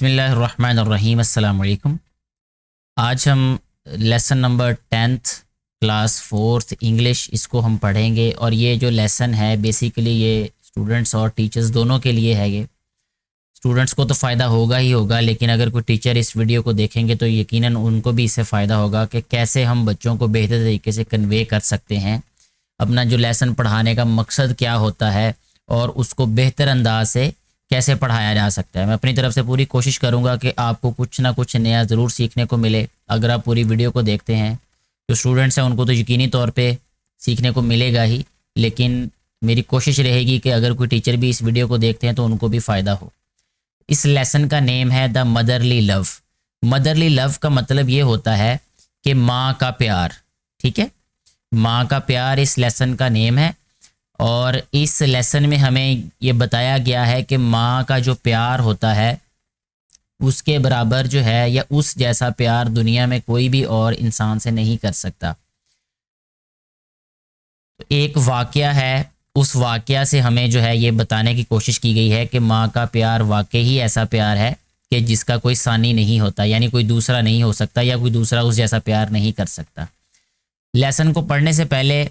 बिस्मिल्लाहिर्रहमानिर्रहीम अस्सलाम वालेकुम। आज हम lesson number 10th class 4th English इसको हम पढ़ेंगे और ये जो लेसन है बेसिकली ये स्टूडेंट्स और टीचर्स दोनों के लिए है। ये स्टूडेंट्स को तो फ़ायदा होगा ही होगा, लेकिन अगर कोई टीचर इस वीडियो को देखेंगे तो यकीनन उनको भी इससे फ़ायदा होगा कि कैसे हम बच्चों को बेहतर तरीके से कन्वे कर सकते हैं, अपना जो लेसन पढ़ाने का मकसद क्या होता है और उसको बेहतर अंदाज से कैसे पढ़ाया जा सकता है। मैं अपनी तरफ से पूरी कोशिश करूंगा कि आपको कुछ ना कुछ नया ज़रूर सीखने को मिले। अगर आप पूरी वीडियो को देखते हैं, जो स्टूडेंट्स हैं उनको तो यकीनी तौर पे सीखने को मिलेगा ही, लेकिन मेरी कोशिश रहेगी कि अगर कोई टीचर भी इस वीडियो को देखते हैं तो उनको भी फ़ायदा हो। इस लेसन का नेम है the motherly love. Motherly love का मतलब ये होता है कि माँ का प्यार। ठीक है, माँ का प्यार इस लेसन का नेम है। और इस लेसन में हमें ये बताया गया है कि माँ का जो प्यार होता है उसके बराबर जो है या उस जैसा प्यार दुनिया में कोई भी और इंसान से नहीं कर सकता। तो एक वाकया है, उस वाकया से हमें जो है ये बताने की कोशिश की गई है कि माँ का प्यार वाकई ही ऐसा प्यार है कि जिसका कोई सानी नहीं होता, यानी कोई दूसरा नहीं हो सकता या कोई दूसरा उस जैसा प्यार नहीं कर सकता। लेसन को पढ़ने से पहले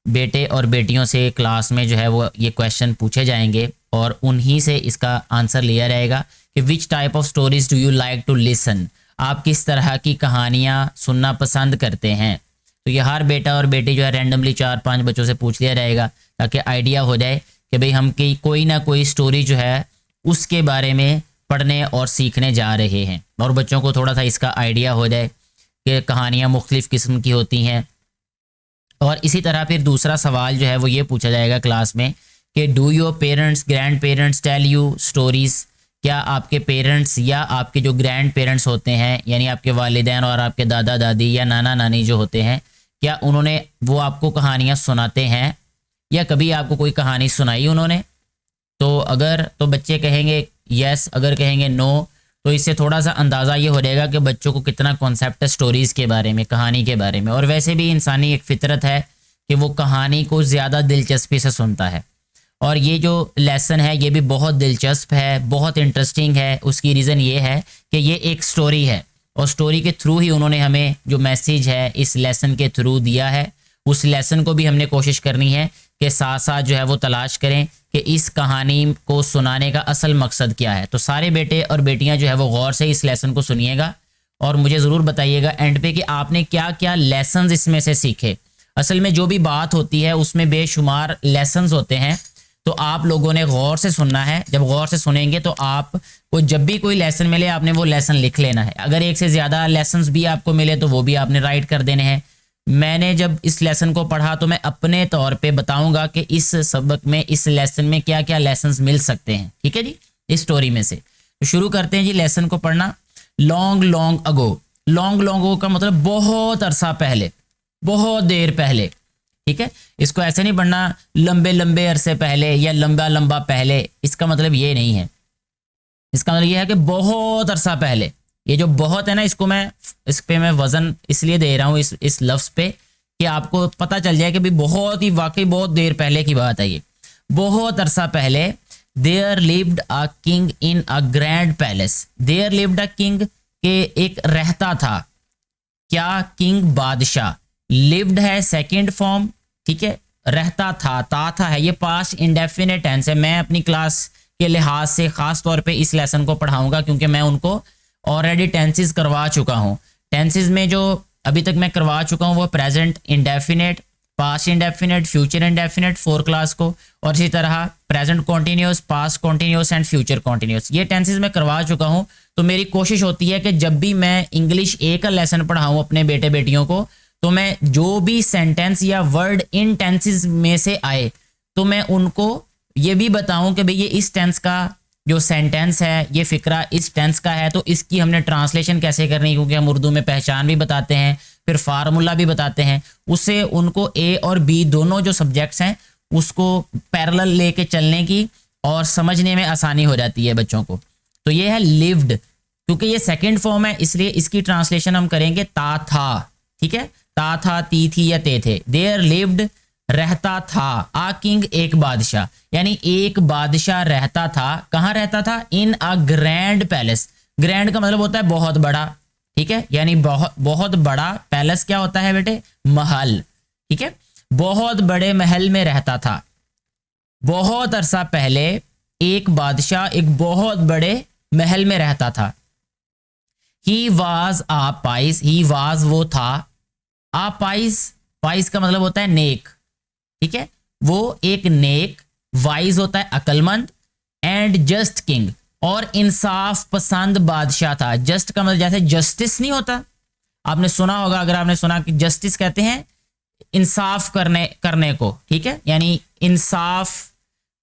बेटे और बेटियों से क्लास में जो है वो ये क्वेश्चन पूछे जाएंगे और उन्हीं से इसका आंसर लिया जाएगा कि which type of stories do you like to listen. आप किस तरह की कहानियाँ सुनना पसंद करते हैं। तो ये हर बेटा और बेटी जो है रैंडमली 4-5 बच्चों से पूछ लिया जाएगा ताकि आइडिया हो जाए कि भाई हम की कोई ना कोई स्टोरी जो है उसके बारे में पढ़ने और सीखने जा रहे हैं और बच्चों को थोड़ा सा इसका आइडिया हो जाए कि कहानियाँ मुख्तलिफ़ किस्म की होती हैं। और इसी तरह फिर दूसरा सवाल जो है वो ये पूछा जाएगा क्लास में कि do your parents grandparents tell you stories. क्या आपके पेरेंट्स या आपके जो ग्रैंड पेरेंट्स होते हैं यानी आपके वालिदैन और आपके दादा दादी या नाना नानी जो होते हैं, क्या उन्होंने वो आपको कहानियाँ सुनाते हैं या कभी आपको कोई कहानी सुनाई उन्होंने। तो अगर तो बच्चे कहेंगे यस, अगर कहेंगे नो तो इससे थोड़ा सा अंदाज़ा ये हो जाएगा कि बच्चों को कितना कॉन्सेप्ट है स्टोरीज़ के बारे में, कहानी के बारे में। और वैसे भी इंसानी एक फितरत है कि वो कहानी को ज़्यादा दिलचस्पी से सुनता है। और ये जो लेसन है ये भी बहुत दिलचस्प है, बहुत इंटरेस्टिंग है। उसकी रीज़न ये है कि ये एक स्टोरी है और स्टोरी के थ्रू ही उन्होंने हमें जो मैसेज है इस लेसन के थ्रू दिया है, उस लेसन को भी हमने कोशिश करनी है कि साथ साथ जो है वो तलाश करें कि इस कहानी को सुनाने का असल मकसद क्या है। तो सारे बेटे और बेटियां जो है वो गौर से इस लेसन को सुनिएगा और मुझे ज़रूर बताइएगा एंड पे कि आपने क्या क्या लेसन्स इसमें से सीखे। असल में जो भी बात होती है उसमें बेशुमार लेसन्स होते हैं, तो आप लोगों ने गौर से सुनना है। जब गौर से सुनेंगे तो आपको जब भी कोई लेसन मिले आपने वो लेसन लिख लेना है। अगर एक से ज़्यादा लेसन्स भी आपको मिले तो वो भी आपने राइट कर देने हैं। मैंने जब इस लेसन को पढ़ा तो मैं अपने तौर पे बताऊंगा कि इस सबक में, इस लेसन में क्या क्या लेसन्स मिल सकते हैं। ठीक है जी, इस स्टोरी में से तो शुरू करते हैं जी लेसन को पढ़ना। Long long ago. Long long ago का मतलब बहुत अरसा पहले, बहुत देर पहले। ठीक है, इसको ऐसे नहीं पढ़ना लंबे लंबे अरसे पहले या लंबा लंबा पहले, इसका मतलब ये नहीं है। इसका मतलब ये है कि बहुत अरसा पहले। ये जो बहुत है ना, इसको मैं इस पे मैं वजन इसलिए दे रहा हूँ इस लफ्ज़ पे कि आपको पता चल जाए कि भाई बहुत ही वाकई बहुत देर पहले की बात है। ये बहुत अरसा पहले there lived a king in a grand palace. There lived a king के एक रहता था। क्या किंग बादशाह। लिव्ड है सेकेंड फॉर्म, ठीक है, रहता था है ये पास्ट इंडेफिनिट टेंस है। मैं अपनी क्लास के लिहाज से ख़ास तौर पे इस लेसन को पढ़ाऊंगा क्योंकि मैं उनको ऑलरेडी टेंसेस करवा चुका हूँ। टेंसेस में जो अभी तक मैं करवा चुका हूँ वो present indefinite, past indefinite, future indefinite 4 class को, और इसी तरह present continuous, past continuous and future continuous. ये टेंसेस मैं करवा चुका हूँ। तो मेरी कोशिश होती है कि जब भी मैं इंग्लिश ए का लेसन पढ़ाऊँ अपने बेटे बेटियों को, तो मैं जो भी सेंटेंस या वर्ड इन टेंसेस में से आए तो मैं उनको ये भी बताऊँ कि भाई ये इस टेंस का जो सेंटेंस है, ये फ़िक्रा इस टेंस का है, तो इसकी हमने ट्रांसलेशन कैसे करनी है, क्योंकि हम उर्दू में पहचान भी बताते हैं फिर फार्मूला भी बताते हैं। उससे उनको ए और बी दोनों जो सब्जेक्ट्स हैं उसको पैरेलल लेके चलने की और समझने में आसानी हो जाती है बच्चों को। तो ये है लिव्ड, क्योंकि ये सेकेंड फॉर्म है इसलिए इसकी ट्रांसलेशन हम करेंगे ता था। ठीक है, ता था, ती थी या ते थे। देयर लिव्ड रहता था, आ किंग एक बादशाह, यानी एक बादशाह रहता था। कहाँ रहता था? इन अ ग्रैंड पैलेस, ग्रैंड का मतलब होता है बहुत बड़ा, ठीक है, यानी बहुत बहुत बड़ा। पैलेस क्या होता है बेटे? महल, ठीक है। बहुत बड़े महल में रहता था। बहुत अरसा पहले एक बादशाह एक बहुत बड़े महल में रहता था। He was a pious, he was वो था, आ पाइस, पाइस का मतलब होता है नेक, ठीक है, वो एक नेक, वाइज होता है अक्लमंद, एंड जस्ट किंग, और इंसाफ पसंद बादशाह था। जस्ट का मतलब जैसे जस्टिस नहीं होता, आपने सुना होगा, अगर आपने सुना कि जस्टिस कहते हैं इंसाफ करने को, ठीक है, यानी इंसाफ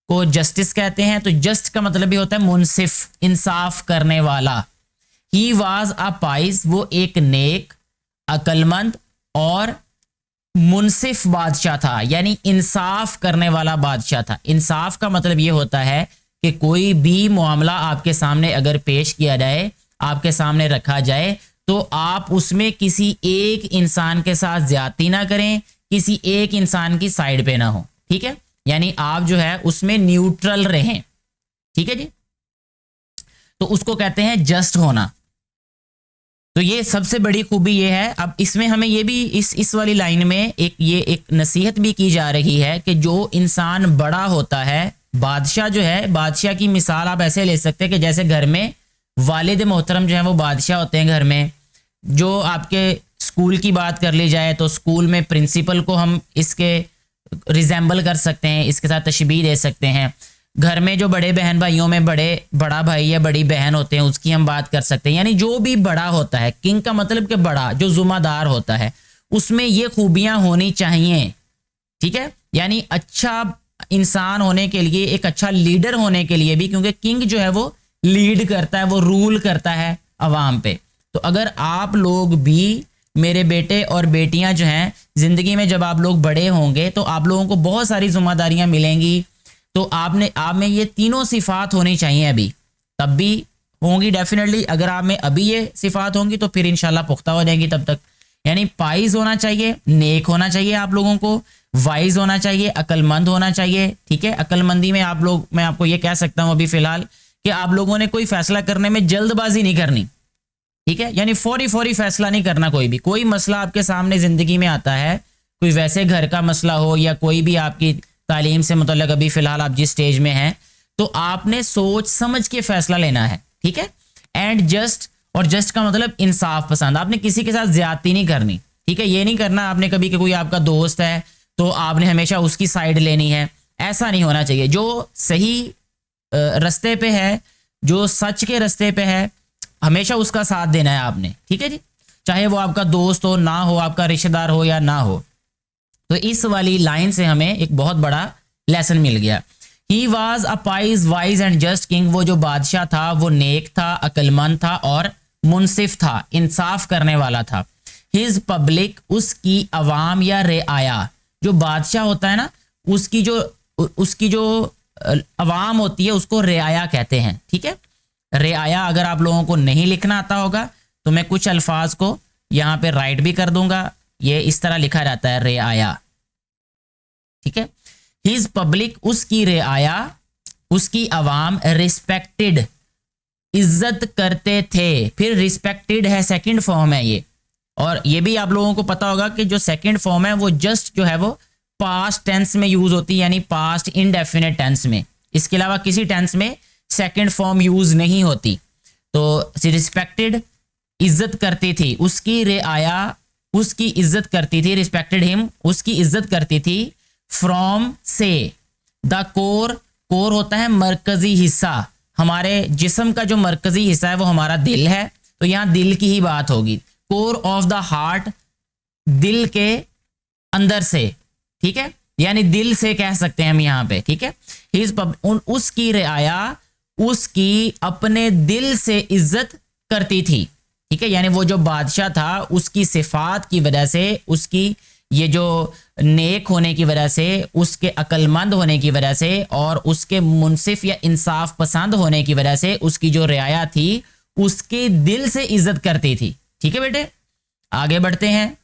को जस्टिस कहते हैं। तो जस्ट का मतलब भी होता है मुनसिफ, इंसाफ करने वाला। ही वॉज अ पाइस, वो एक नेक, अक्लमंद और मुनसिफ बादशाह था, यानी इंसाफ करने वाला बादशाह था। इंसाफ का मतलब ये होता है कि कोई भी मामला आपके सामने अगर पेश किया जाए, आपके सामने रखा जाए, तो आप उसमें किसी एक इंसान के साथ ज्यादती ना करें, किसी एक इंसान की साइड पे ना हो, ठीक है, यानी आप जो है उसमें न्यूट्रल रहें, ठीक है जी। तो उसको कहते हैं जस्ट होना। तो ये सबसे बड़ी खूबी ये है। अब इसमें हमें ये भी इस वाली लाइन में एक नसीहत भी की जा रही है कि जो इंसान बड़ा होता है, बादशाह जो है, बादशाह की मिसाल आप ऐसे ले सकते हैं कि जैसे घर में वालिद मोहतरम जो है वो बादशाह होते हैं घर में। जो आपके स्कूल की बात कर ली जाए तो स्कूल में प्रिंसिपल को हम इसके रिजेंबल कर सकते हैं, इसके साथ तशबीह दे सकते हैं। घर में जो बड़े बहन भाइयों में बड़ा भाई या बड़ी बहन होते हैं उसकी हम बात कर सकते हैं। यानी जो भी बड़ा होता है, किंग का मतलब कि बड़ा, जो जुम्मेदार होता है, उसमें ये खूबियां होनी चाहिए, ठीक है, यानी अच्छा इंसान होने के लिए, एक अच्छा लीडर होने के लिए भी, क्योंकि किंग जो है वो लीड करता है, वो रूल करता है अवाम पे। तो अगर आप लोग भी, मेरे बेटे और बेटियां जो हैं, जिंदगी में जब आप लोग बड़े होंगे तो आप लोगों को बहुत सारी जिम्मेदारियां मिलेंगी। तो आप में ये तीनों सिफात होनी चाहिए, अभी तब भी होंगी डेफिनेटली। अगर आप में अभी ये सिफात होंगी तो फिर इंशाल्लाह पुख्ता हो जाएंगी तब तक। यानी पाइज होना चाहिए, नेक होना चाहिए आप लोगों को, वाइज होना चाहिए, अक्लमंद होना चाहिए, ठीक है। अक्लमंदी में आप लोग, मैं आपको ये कह सकता हूं अभी फिलहाल कि आप लोगों ने कोई फैसला करने में जल्दबाजी नहीं करनी, ठीक है, यानी फौरी फैसला नहीं करना। कोई मसला आपके सामने जिंदगी में आता है, कोई वैसे घर का मसला हो या कोई भी आपकी तालीम से मुतल्लिक अभी फिलहाल आप जिस स्टेज में हैं, तो आपने सोच समझ के फैसला लेना है, ठीक है। एंड जस्ट, और जस्ट का मतलब इंसाफ पसंद, आपने किसी के साथ ज्यादती नहीं करनी, ठीक है। ये नहीं करना आपने कभी कि कोई आपका दोस्त है तो आपने हमेशा उसकी साइड लेनी है, ऐसा नहीं होना चाहिए। जो सही रास्ते पे है, जो सच के रास्ते पे है, हमेशा उसका साथ देना है आपने, ठीक है जी, चाहे वो आपका दोस्त हो ना हो, आपका रिश्तेदार हो या ना हो। तो इस वाली लाइन से हमें एक बहुत बड़ा लेसन मिल गया। He was a pies, wise and just king, वो जो बादशाह था वो नेक था, अक्लमंद था और मुनसिफ था, इंसाफ करने वाला था। हिज पब्लिक, उसकी अवाम या रिआया, जो बादशाह होता है ना, उसकी जो अवाम होती है उसको रिआया कहते हैं, ठीक है। रिआया अगर आप लोगों को नहीं लिखना आता होगा तो मैं कुछ अल्फाज को यहाँ पे राइट भी कर दूंगा। ये इस तरह लिखा जाता है रिआया, ठीक है। हिज पब्लिक, उसकी रिआया, उसकी अवाम, रिस्पेक्टेड, इज्जत करते थे। फिर रिस्पेक्टेड है, सेकंड फॉर्म है ये, और ये भी आप लोगों को पता होगा कि जो सेकंड फॉर्म है वो जस्ट जो है वो पास्ट टेंस में यूज होती है, यानी पास्ट इनडेफिनेट टेंस में। इसके अलावा किसी टेंस में सेकंड फॉर्म यूज नहीं होती। तो रिस्पेक्टेड, इज्जत करती थी, उसकी रिआया, उसकी इज्जत करती थी, रिस्पेक्टेड हिम, उसकी इज्जत करती थी। फ्रॉम से, द कोर, कोर होता है मरकजी हिस्सा, हमारे जिस्म का जो मरकजी हिस्सा है वो हमारा दिल है, तो यहां दिल की ही बात होगी। कोर ऑफ द हार्ट, दिल के अंदर से, ठीक है, यानी दिल से कह सकते हैं हम यहां पे, ठीक है। उसकी रिआया, उसकी अपने दिल से इज्जत करती थी, ठीक है, यानी वो जो बादशाह था उसकी सिफात की वजह से, उसकी ये जो नेक होने की वजह से, उसके अक्लमंद होने की वजह से और उसके मुनसिफ या इंसाफ पसंद होने की वजह से उसकी जो रियाया थी उसके दिल से इज्जत करती थी, ठीक है बेटे। आगे बढ़ते हैं।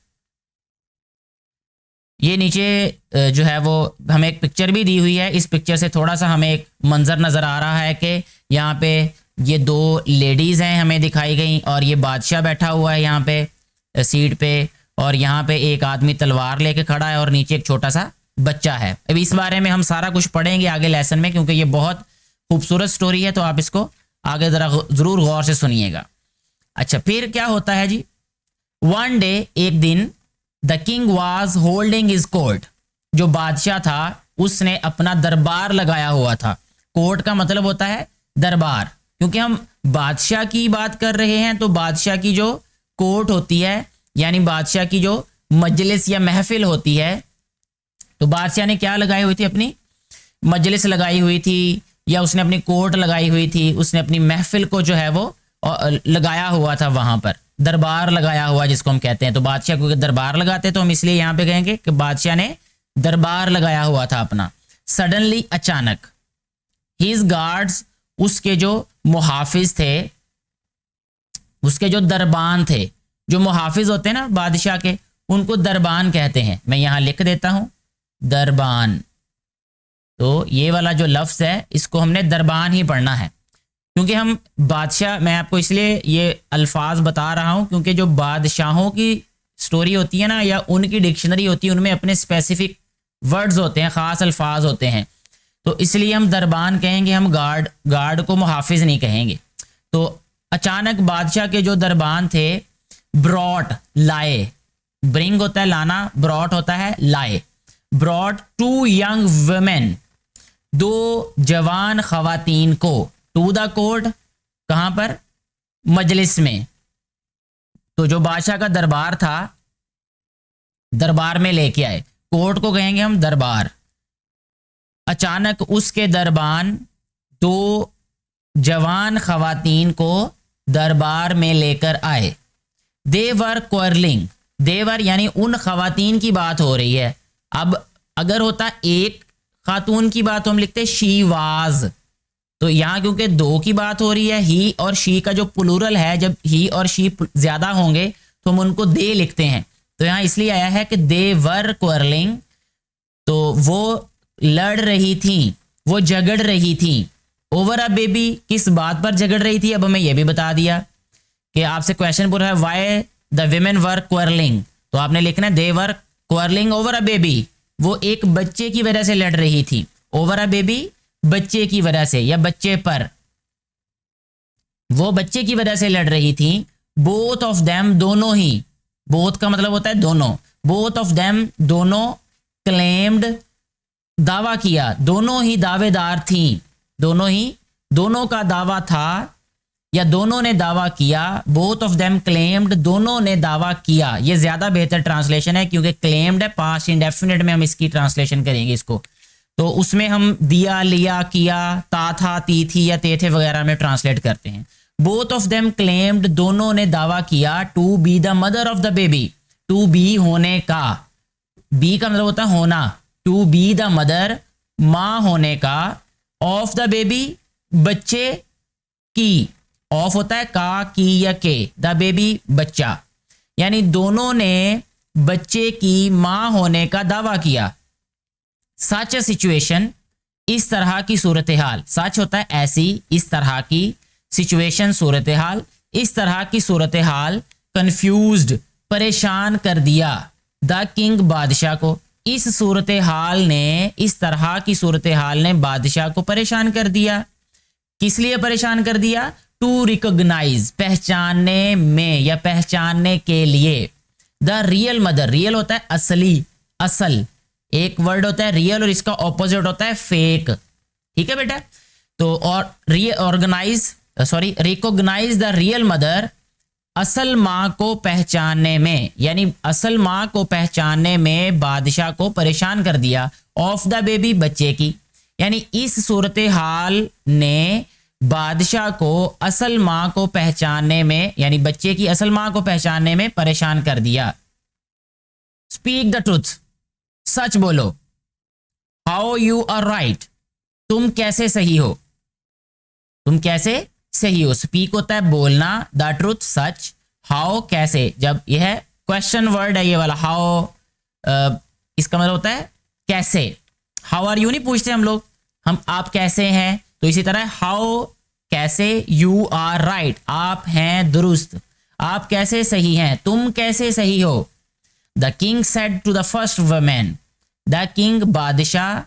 ये नीचे जो है वो हमें एक पिक्चर भी दी हुई है, इस पिक्चर से थोड़ा सा हमें एक मंजर नजर आ रहा है कि यहाँ पे ये 2 लेडीज़ हैं हमें दिखाई गई, और ये बादशाह बैठा हुआ है यहाँ पे सीट पे, और यहाँ पे एक आदमी तलवार लेके खड़ा है और नीचे एक छोटा सा बच्चा है। अब इस बारे में हम सारा कुछ पढ़ेंगे आगे लेसन में, क्योंकि ये बहुत खूबसूरत स्टोरी है, तो आप इसको आगे ज़रा ज़रूर गौर से सुनिएगा। अच्छा, फिर क्या होता है जी, वन डे, एक दिन, the king was holding his court, जो बादशाह था उसने अपना दरबार लगाया हुआ था। कोर्ट का मतलब होता है दरबार, क्योंकि हम बादशाह की बात कर रहे हैं, तो बादशाह की जो कोर्ट होती है, यानी बादशाह की जो मजलिस या महफिल होती है, तो बादशाह ने क्या लगाई हुई थी, अपनी मजलिस लगाई हुई थी, या उसने अपनी कोर्ट लगाई हुई थी, उसने अपनी महफिल को जो है वो लगाया हुआ था, वहां पर दरबार लगाया हुआ जिसको हम कहते हैं। तो बादशाह को दरबार लगाते, तो हम इसलिए यहाँ पे कहेंगे कि बादशाह ने दरबार लगाया हुआ था अपना। सडनली, अचानक, हिज गार्ड्स, उसके जो मुहाफिज थे, उसके जो दरबान थे, जो मुहाफिज होते हैं ना बादशाह के, उनको दरबान कहते हैं। मैं यहाँ लिख देता हूं, दरबान। तो ये वाला जो लफ्ज है इसको हमने दरबान ही पढ़ना है, क्योंकि हम बादशाह, मैं आपको इसलिए ये अल्फाज बता रहा हूं क्योंकि जो बादशाहों की स्टोरी होती है ना, या उनकी डिक्शनरी होती है, उनमें अपने स्पेसिफिक वर्ड्स होते हैं, ख़ास अल्फाज होते हैं, तो इसलिए हम दरबान कहेंगे, हम गार्ड को मुहाफिज नहीं कहेंगे। तो अचानक बादशाह के जो दरबान थे, ब्रॉट, लाए, ब्रिंग होता है लाना, ब्रॉट होता है लाए, ब्रॉट 2 यंग वुमेन, 2 जवान खवातीन को, टू द कोर्ट, कहां पर, मजलिस में। तो जो बादशाह का दरबार था, दरबार में लेके आए, कोर्ट को कहेंगे हम दरबार। अचानक उसके दरबान 2 जवान खवातीन को दरबार में लेकर आए। देवर क्वर्लिंग, देवर यानी उन खवातीन की बात हो रही है। अब अगर होता एक खातून की बात, तो हम लिखते शी वाज, तो यहाँ क्योंकि 2 की बात हो रही है, ही और शी का जो प्लूरल है, जब ही और शी ज्यादा होंगे तो हम उनको दे लिखते हैं, तो यहाँ इसलिए आया है कि दे वर क्वर्लिंग, तो वो लड़ रही थी, वो झगड़ रही थी। ओवर अ बेबी, किस बात पर झगड़ रही थी, अब हमें यह भी बता दिया कि आपसे क्वेश्चन पूछा है व्हाई द विमेन वर क्वर्लिंग, तो आपने लिखना है दे वर क्वर्लिंग ओवर अ बेबी, वो एक बच्चे की वजह से लड़ रही थी। ओवर अ बेबी, बच्चे की वजह से या बच्चे पर, वो बच्चे की वजह से लड़ रही थी। बोथ ऑफ देम, दोनों ही, बोथ का मतलब होता है दोनों, बोथ ऑफ देम, दोनों, क्लेम्ड, दावा किया, दोनों ही दावेदार थी, दोनों ही, दोनों का दावा था या दोनों ने दावा किया। बोथ ऑफ देम क्लेम्ड, दोनों ने दावा किया, ये ज्यादा बेहतर ट्रांसलेशन है क्योंकि क्लेम्ड है, पास्ट इंडेफिनिट में हम इसकी ट्रांसलेशन करेंगे इसको, तो उसमें हम दिया, लिया, किया, ता था, ती थी या ते थे वगैरह में ट्रांसलेट करते हैं। बोथ ऑफ देम क्लेम्ड, दोनों ने दावा किया, to be the mother of the baby, to be होने का, बी का मतलब होता है होना, टू बी द मदर, मां होने का, ऑफ द बेबी, बच्चे की, ऑफ होता है का, की या के, द बेबी, बच्चा, यानी दोनों ने बच्चे की मां होने का दावा किया। सच सिचुएशन, इस तरह की सूरत हाल, सच होता है ऐसी, इस तरह की, सिचुएशन सूरत हाल, इस तरह की सूरत हाल, कंफ्यूज्ड, परेशान कर दिया, द किंग, बादशाह को, इस सूरत हाल ने, इस तरह की सूरत हाल ने बादशाह को परेशान कर दिया। किस लिए परेशान कर दिया, टू रिकॉग्नाइज, पहचानने में या पहचानने के लिए, द रियल मदर, रियल होता है असली, असल, एक वर्ड होता है रियल और इसका ऑपोजिट होता है फेक, ठीक है बेटा। तो और रिकॉग्नाइज द रियल मदर, असल मां को पहचानने में, यानी असल मां को पहचानने में बादशाह को परेशान कर दिया। ऑफ द बेबी, बच्चे की, यानी इस सूरत हाल ने बादशाह को असल मां को पहचानने में, यानी बच्चे की असल मां को पहचानने में परेशान कर दिया। स्पीक द ट्रूथ, सच बोलो। हाउ यू आर राइट, तुम कैसे सही हो, तुम कैसे सही हो। स्पीक होता है बोलना, द ट्रूथ सच, हाउ कैसे, जब यह क्वेश्चन वर्ड है ये वाला हाउ, इसका मतलब होता है कैसे। हाउ आर यू नहीं पूछते हम लोग, हम आप कैसे हैं, तो इसी तरह हाउ कैसे, यू आर राइट, आप हैं दुरुस्त, आप कैसे सही हैं, तुम कैसे सही हो। The king said to the first women, the king बादशाह,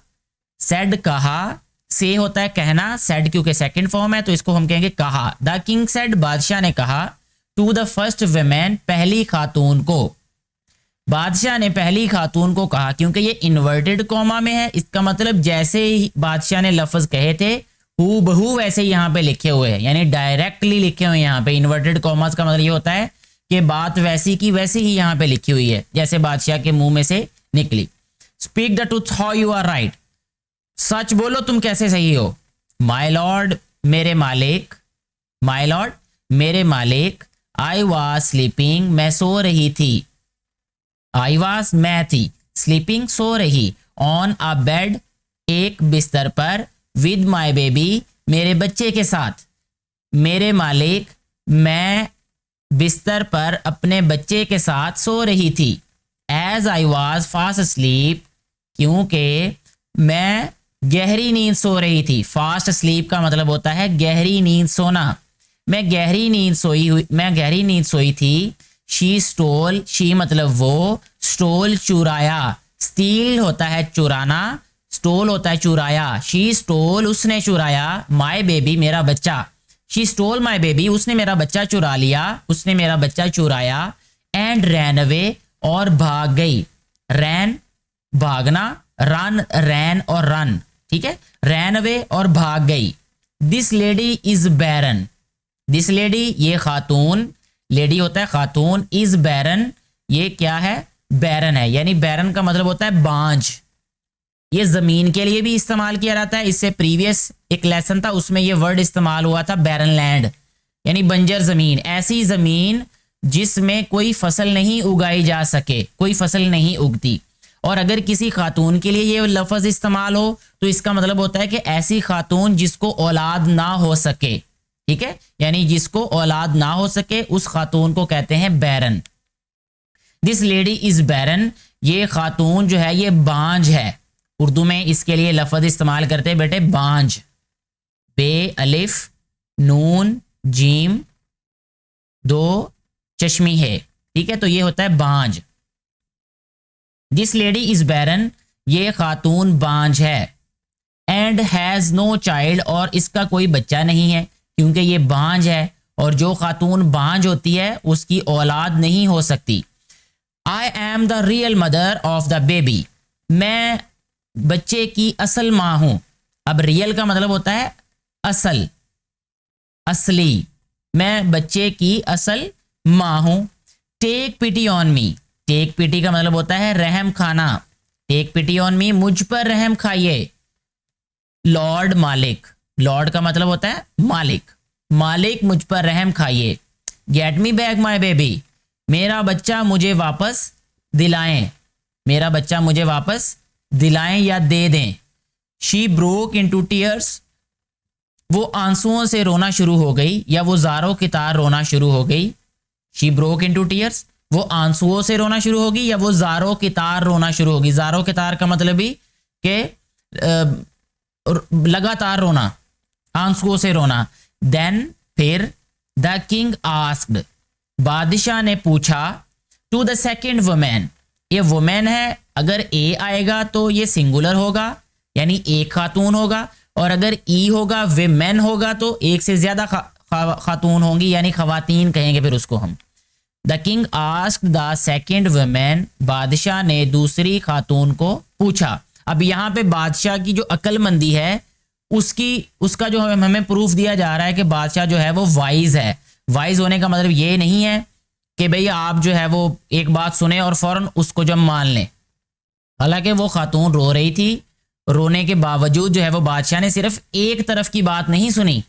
सेड कहा, से होता है कहना, सेड क्योंकि सेकंड फॉर्म है तो इसको हम कहेंगे कहा। द किंग सेड, बादशाह ने कहा, टू द फर्स्ट वुमेन, पहली खातून को, बादशाह ने पहली खातून को कहा, क्योंकि ये इन्वर्टेड कॉमा में है, इसका मतलब जैसे ही बादशाह ने लफ्ज कहे थे हूबहू वैसे ही यहाँ पे लिखे हुए हैं, यानी डायरेक्टली लिखे हुए हैं। यहाँ पे इन्वर्टेड कॉमास का मतलब ये होता है कि बात वैसी की वैसी ही यहाँ पे लिखी हुई है जैसे बादशाह के मुंह में से निकली। Speak the truth how you are right, सच बोलो तुम कैसे सही हो। माय लॉर्ड, मेरे मालिक, माय लॉर्ड मेरे मालिक, आई वॉज स्लीपिंग, मैं सो रही थी, आई वॉज मैं थी, स्लीपिंग सो रही, ऑन अ बेड एक बिस्तर पर, विद माई बेबी मेरे बच्चे के साथ, मेरे मालिक मैं बिस्तर पर अपने बच्चे के साथ सो रही थी। As I was fast sleep, क्योंकि मैं गहरी नींद सो रही थी। फास्ट स्लीप का मतलब होता है गहरी नींद सोना, मैं गहरी नींद सोई थी। शी स्टोल, शी मतलब वो, स्टोल चुराया, स्टील होता है चुराना, स्टोल होता है चुराया। शी स्टोल, उसने चुराया, माय बेबी मेरा बच्चा, शी स्टोल माय बेबी, उसने मेरा बच्चा चुरा लिया, उसने मेरा बच्चा चुराया। एंड रैन अवे, और भाग गई, रैन भागना, रन रैन और रन, ठीक है, रैन अवे और भाग गई। This lady is barren, this lady ये खातून, लेडी होता है खातून, इज बैरन ये क्या है, बैरन है, यानी बैरन का मतलब होता है बांझ। ये जमीन के लिए भी इस्तेमाल किया जाता है, इससे प्रीवियस एक लेसन था उसमें ये वर्ड इस्तेमाल हुआ था बैरन लैंड, यानी बंजर जमीन, ऐसी जमीन जिसमें कोई फसल नहीं उगाई जा सके, कोई फसल नहीं उगती। और अगर किसी खातून के लिए ये लफ्ज इस्तेमाल हो तो इसका मतलब होता है कि ऐसी खातून जिसको औलाद ना हो सके, ठीक है, यानी जिसको औलाद ना हो सके उस खातून को कहते हैं बैरन। दिस लेडी इज बैरन, ये खातून जो है ये बांझ है। उर्दू में इसके लिए लफ्ज इस्तेमाल करते हैं बेटे बांझ, बे अलिफ नून जीम दो चश्मी है, ठीक है, तो ये होता है बांझ। दिस लेडी इज बैरन, ये खातून बांझ है। एंड हैज नो चाइल्ड, और इसका कोई बच्चा नहीं है क्योंकि ये बांझ है, और जो खातून बांझ होती है उसकी औलाद नहीं हो सकती। I am the real mother of the baby, मैं बच्चे की असल माँ हूं। अब रियल का मतलब होता है असल, असली, मैं बच्चे की असल माँ हूं। Take pity on me, take pity का मतलब होता है रहम खाना, टेक पिटी ऑन मी मुझ पर रहम खाइए। लॉर्ड मालिक, लॉर्ड का मतलब होता है मालिक, मालिक मुझ पर रहम खाइए। Get me back my baby, मेरा बच्चा मुझे वापस दिलाएं, मेरा बच्चा मुझे वापस दिलाएं या दे दें। शी ब्रोक इनटू टीयर्स, वो आंसुओं से रोना शुरू हो गई या वो ज़ारों की तार रोना शुरू हो गई। शी ब्रोक इनटू टीयर्स, वो आंसुओं से रोना शुरू होगी या वो ज़ारों की तार रोना शुरू होगी। ज़ारों की तार का मतलब भी कि लगातार रोना, आंसुओं से रोना। देन फिर द किंग आस्क्ड, बादशाह ने पूछा, टू द सेकेंड वुमेन, ये वुमेन है, अगर ए आएगा तो ये सिंगुलर होगा यानी एक खातून होगा, और अगर ई होगा विमेन होगा तो एक से ज्यादा खातून होंगी यानी खवातीन कहेंगे फिर उसको हम। The king asked the second women, बादशाह ने दूसरी खातून को पूछा। अब यहाँ पे बादशाह की जो अक्लमंदी है उसका जो हमें प्रूफ दिया जा रहा है कि बादशाह जो है वो वाइज है। वाइज होने का मतलब ये नहीं है कि भाई आप जो है वो एक बात सुने और फौरन उसको जब मान लें। हालांकि वो खातून रो रही थी, रोने के बावजूद जो है वो बादशाह ने सिर्फ एक तरफ की बात नहीं सुनी।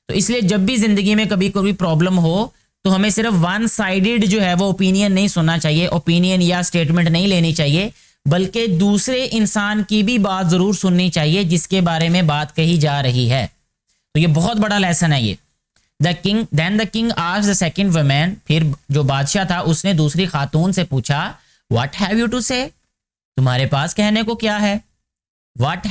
तो इसलिए जब भी जिंदगी में कभी कोई प्रॉब्लम हो तो हमें सिर्फ वन साइडेड जो है वो ओपिनियन नहीं सुनना चाहिए, ओपिनियन या स्टेटमेंट नहीं लेनी चाहिए, बल्कि दूसरे इंसान की भी बात जरूर सुननी चाहिए जिसके बारे में बात कही जा रही है। तो ये बहुत बड़ा लेसन है ये। The king asked the second woman, फिर जो बादशाह था उसने दूसरी खातून से पूछा, व्हाट हैव यू टू से, तुम्हारे पास कहने को क्या है। व्हाट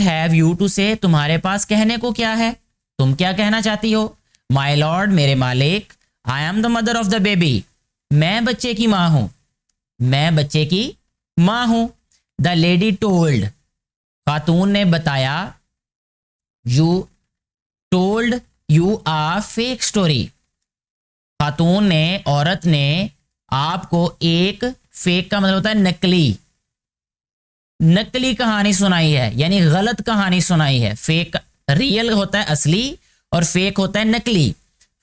हैव यू टू से, तुम्हारे पास कहने को क्या है। तुम क्या कहना चाहती हो? माय लॉर्ड, मेरे मालिक, I am the mother of the baby, मैं बच्चे की माँ हूं, मैं बच्चे की माँ हूं। द लेडी टोल्ड, खातून ने बताया, you told you a fake story, खातून ने, औरत ने आपको एक, फेक का मतलब होता है नकली, नकली कहानी सुनाई है, यानी गलत कहानी सुनाई है। फेक, रियल होता है असली और फेक होता है नकली।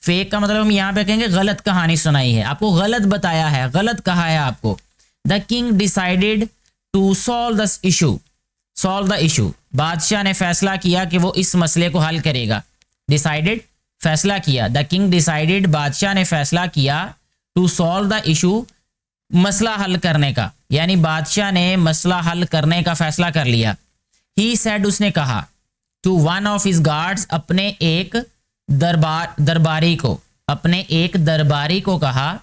फेक का मतलब हम यहां पे कहेंगे गलत कहानी सुनाई है, आपको गलत बताया है, गलत कहा है आपको। The king decided to solve the issue, solve the issue, बादशाह ने फैसला किया कि वो इस मसले को हल करेगा। डिसाइडेड, फैसला किया। द किंग डिसाइडेड, बादशाह ने फैसला किया, टू सॉल्व द इशू, मसला हल करने का, यानी बादशाह ने मसला हल करने का फैसला कर लिया। ही सेड, उसने कहा, to one of his guards, अपने एक दरबारी को, अपने एक दरबारी को कहा,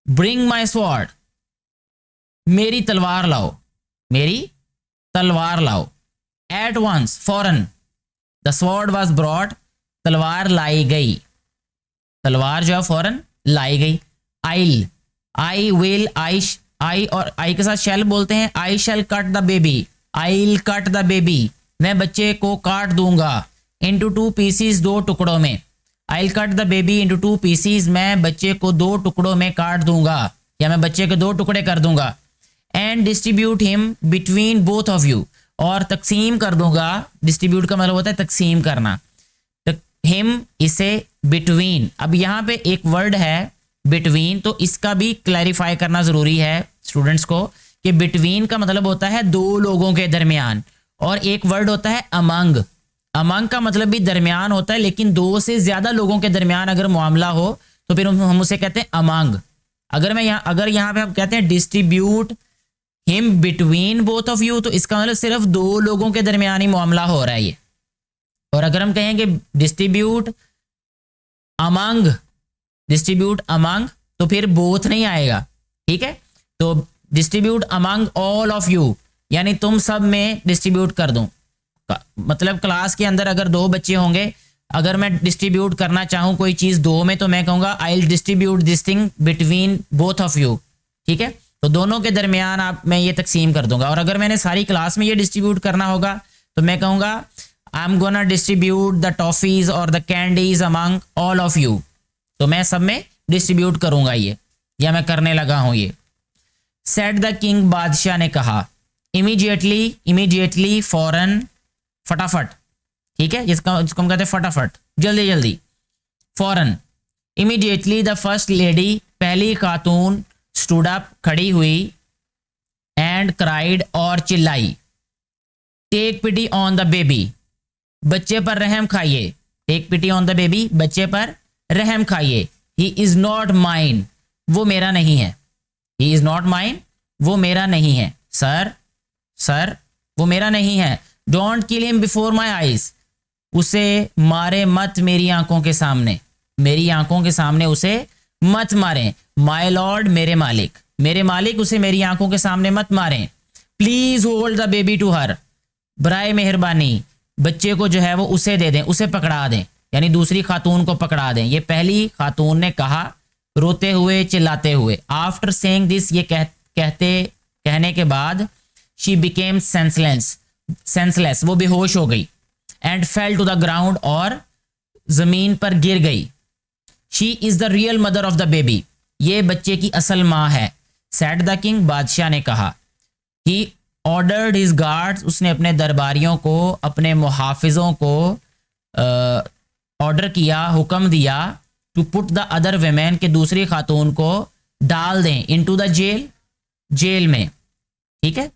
ब्रिंग माई स्वॉर्ड, मेरी तलवार लाओ, मेरी तलवार लाओ। एट वंस, फौरन, द स्वॉर्ड वॉज ब्रॉट, तलवार लाई गई, तलवार जो है फौरन लाई गई। आइल, आई विल, आई और आई के साथ शैल बोलते हैं। I shall cut the baby, I will cut the baby, मैं बच्चे को काट दूंगा। इंटू टू पीसीज, दो टुकड़ों में। I will cut the baby into two pieces, मैं बच्चे को दो टुकड़ों में काट दूंगा या मैं बच्चे के दो टुकड़े कर दूंगा। And distribute him between both of you, और तकसीम कर दूंगा। डिस्ट्रीब्यूट का मतलब होता है तकसीम करना। हिम, इसे, बिटवीन, अब यहाँ पे एक वर्ड है बिटवीन, तो इसका भी क्लैरिफाई करना जरूरी है स्टूडेंट्स को कि बिटवीन का मतलब होता है दो लोगों के दरमियान, और एक वर्ड होता है अमंग। अमंग का मतलब भी दरमियान होता है, लेकिन दो से ज्यादा लोगों के दरमियान अगर मामला हो तो फिर हम उसे कहते हैं अमंग। अगर यहाँ पे हम कहते हैं distribute him between both of you, तो इसका मतलब सिर्फ दो लोगों के दरमियान ही मामला हो रहा है ये। और अगर हम कहेंगे डिस्ट्रीब्यूट अमंग, डिस्ट्रीब्यूट अमंग, तो फिर बोथ नहीं आएगा, ठीक है। तो distribute among all of you, यानी तुम सब में डिस्ट्रीब्यूट कर दूं। मतलब क्लास के अंदर अगर दो बच्चे होंगे, अगर मैं डिस्ट्रीब्यूट करना चाहूं कोई चीज दो में, तो मैं कहूंगा I will distribute this thing between both of you, ठीक है। तो दोनों के दरमियान मैं ये तकसीम कर दूंगा। और अगर मैंने सारी क्लास में ये डिस्ट्रीब्यूट करना होगा तो मैं कहूंगा I am gonna distribute the toffees और the candies among all of you, तो मैं सब में डिस्ट्रीब्यूट करूंगा ये, या मैं करने लगा हूं ये। सेड द किंग, बादशाह ने कहा। इमीडिएटली, इमीडिएटली, फौरन, फटाफट, ठीक है, जिसको हम कहते हैं फटाफट, जल्दी जल्दी, फौरन। इमीडिएटली द फर्स्ट लेडी, पहली खातून, स्टूड अप, खड़ी हुई, एंड क्राइड, और चिल्लाई, take pity on the baby, बच्चे पर रहम खाइए। Take pity on the baby, बच्चे पर रहम खाइए। ही इज नॉट माइन, वो मेरा नहीं है। ही इज नॉट माइन, वो मेरा नहीं है। सर, सर, वो मेरा नहीं है। Don't kill him before my eyes, उसे मारे मत मेरी आंखों के सामने, मेरी आंखों के सामने उसे मत मारें। माय लॉर्ड, मेरे मालिक, मेरे मालिक, उसे मेरी आंखों के सामने मत मारें। Please hold the baby to her, बराए मेहरबानी बच्चे को जो है वो उसे दे दें, उसे पकड़ा दें, यानी दूसरी खातून को पकड़ा दें। ये पहली खातून ने कहा, रोते हुए, चिल्लाते हुए। आफ्टर सेइंग दिस, ये कहने के बाद, शी बिकेम सेंसलेस, वो बेहोश हो गई। And fell to the ground, और जमीन पर गिर गई। She is the real mother of the baby, ये बच्चे की असल माँ है। सेड द किंग, बादशाह ने कहा। ही ऑर्डर्ड हिज गार्ड्स, उसने अपने दरबारियों को, अपने मुहाफिजों को ऑर्डर किया, हुक्म दिया, to put the other women, के दूसरी खातून को डाल दें, इनटू द जेल, जेल में, ठीक है।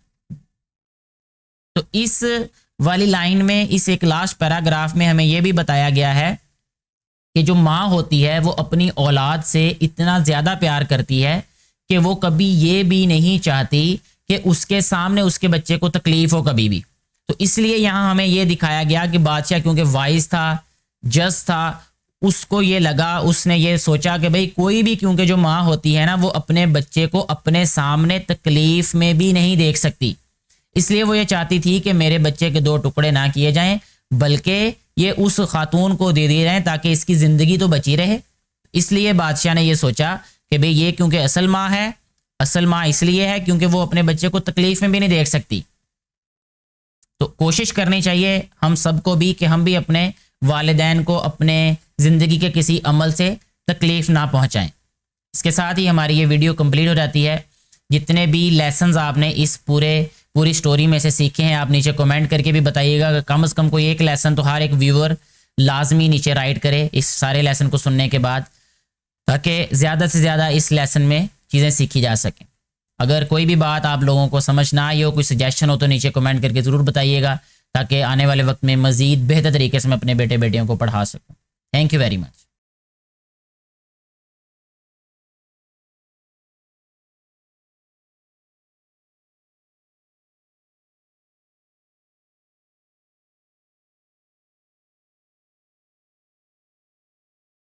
तो इस वाली लाइन में, इस एक लास्ट पैराग्राफ में हमें यह भी बताया गया है कि जो माँ होती है वो अपनी औलाद से इतना ज़्यादा प्यार करती है कि वो कभी ये भी नहीं चाहती कि उसके सामने उसके बच्चे को तकलीफ हो कभी भी। तो इसलिए यहाँ हमें ये दिखाया गया कि बादशाह क्योंकि वाइज था, जज था, उसको ये लगा, उसने ये सोचा कि भाई कोई भी, क्योंकि जो माँ होती है ना वो अपने बच्चे को अपने सामने तकलीफ में भी नहीं देख सकती, इसलिए वो ये चाहती थी कि मेरे बच्चे के दो टुकड़े ना किए जाएं, बल्कि ये उस खातून को दे रहे हैं ताकि इसकी ज़िंदगी तो बची रहे। इसलिए बादशाह ने ये सोचा कि भाई ये क्योंकि असल माँ है, असल माँ इसलिए है क्योंकि वो अपने बच्चे को तकलीफ में भी नहीं देख सकती। तो कोशिश करनी चाहिए हम सबको भी कि हम भी अपने वालिदैन को अपने ज़िंदगी के किसी अमल से तकलीफ़ ना पहुंचाएं। इसके साथ ही हमारी ये वीडियो कंप्लीट हो जाती है। जितने भी लेसन्स आपने इस पूरी स्टोरी में से सीखे हैं आप नीचे कमेंट करके भी बताइएगा कि कम से कम कोई एक लेसन तो हर एक व्यूअर लाजमी नीचे राइट करे इस सारे लेसन को सुनने के बाद, ताकि ज़्यादा से ज़्यादा इस लेसन में चीज़ें सीखी जा सकें। अगर कोई भी बात आप लोगों को समझ ना आई हो, कोई सजेशन हो तो नीचे कमेंट करके ज़रूर बताइएगा ताकि आने वाले वक्त में मज़ीद बेहतर तरीके से मैं अपने बेटे बेटियों को पढ़ा सकूँ। Thank you very much.